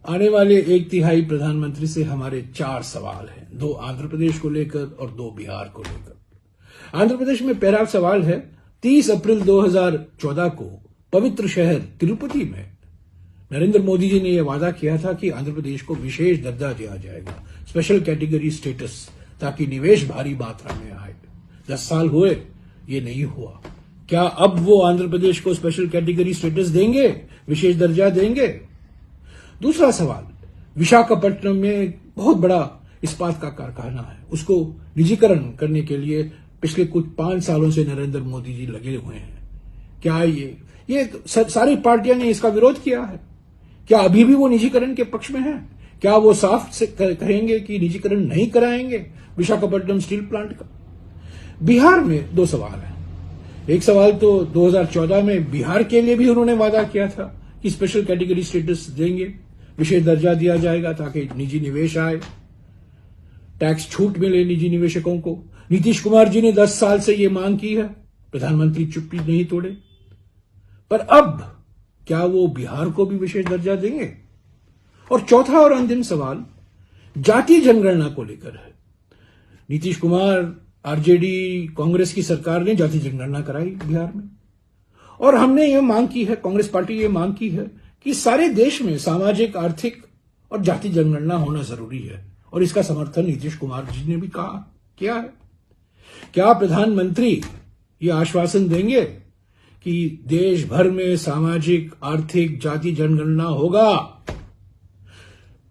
आने वाले एक तिहाई प्रधानमंत्री से हमारे 4 सवाल हैं, 2 आंध्र प्रदेश को लेकर और 2 बिहार को लेकर। आंध्र प्रदेश में पहला सवाल है, 30 अप्रैल 2014 को पवित्र शहर तिरुपति में नरेंद्र मोदी जी ने यह वादा किया था कि आंध्र प्रदेश को विशेष दर्जा दिया जाएगा, स्पेशल कैटेगरी स्टेटस, ताकि निवेश भारी मात्रा में आए। 10 साल हुए, ये नहीं हुआ। क्या अब वो आंध्र प्रदेश को स्पेशल कैटेगरी स्टेटस देंगे, विशेष दर्जा देंगे? दूसरा सवाल, विशाखापट्टनम में एक बहुत बड़ा इस्पात का कारखाना है, उसको निजीकरण करने के लिए पिछले कुछ 5 सालों से नरेंद्र मोदी जी लगे हुए हैं। क्या ये सारी पार्टियां ने इसका विरोध किया है? क्या अभी भी वो निजीकरण के पक्ष में है? क्या वो साफ से कहेंगे कि निजीकरण नहीं कराएंगे विशाखापट्टनम स्टील प्लांट का? बिहार में 2 सवाल हैं। एक सवाल तो 2014 में बिहार के लिए भी उन्होंने वादा किया था कि स्पेशल कैटेगरी स्टेटस देंगे, विशेष दर्जा दिया जाएगा ताकि निजी निवेश आए, टैक्स छूट मिले निजी निवेशकों को। नीतीश कुमार जी ने 10 साल से ये मांग की है, प्रधानमंत्री चुप्पी नहीं तोड़े। पर अब क्या वो बिहार को भी विशेष दर्जा देंगे? और चौथा और अंतिम सवाल जाति जनगणना को लेकर है। नीतीश कुमार, आरजेडी, कांग्रेस की सरकार ने जाति जनगणना कराई बिहार में, और हमने ये मांग की है, कांग्रेस पार्टी ये मांग की है कि सारे देश में सामाजिक, आर्थिक और जाति जनगणना होना जरूरी है, और इसका समर्थन नीतीश कुमार जी ने भी किया है। क्या प्रधानमंत्री ये आश्वासन देंगे कि देश भर में सामाजिक, आर्थिक, जाति जनगणना होगा,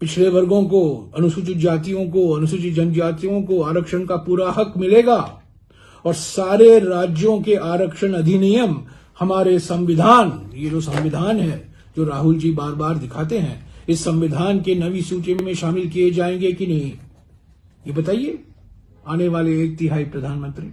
पिछड़े वर्गों को, अनुसूचित जातियों को, अनुसूचित जनजातियों को आरक्षण का पूरा हक मिलेगा, और सारे राज्यों के आरक्षण अधिनियम हमारे संविधान, ये जो संविधान है जो राहुल जी बार बार दिखाते हैं, इस संविधान के नवी सूची में शामिल किए जाएंगे कि नहीं? ये बताइए आने वाले एक तिहाई प्रधानमंत्री।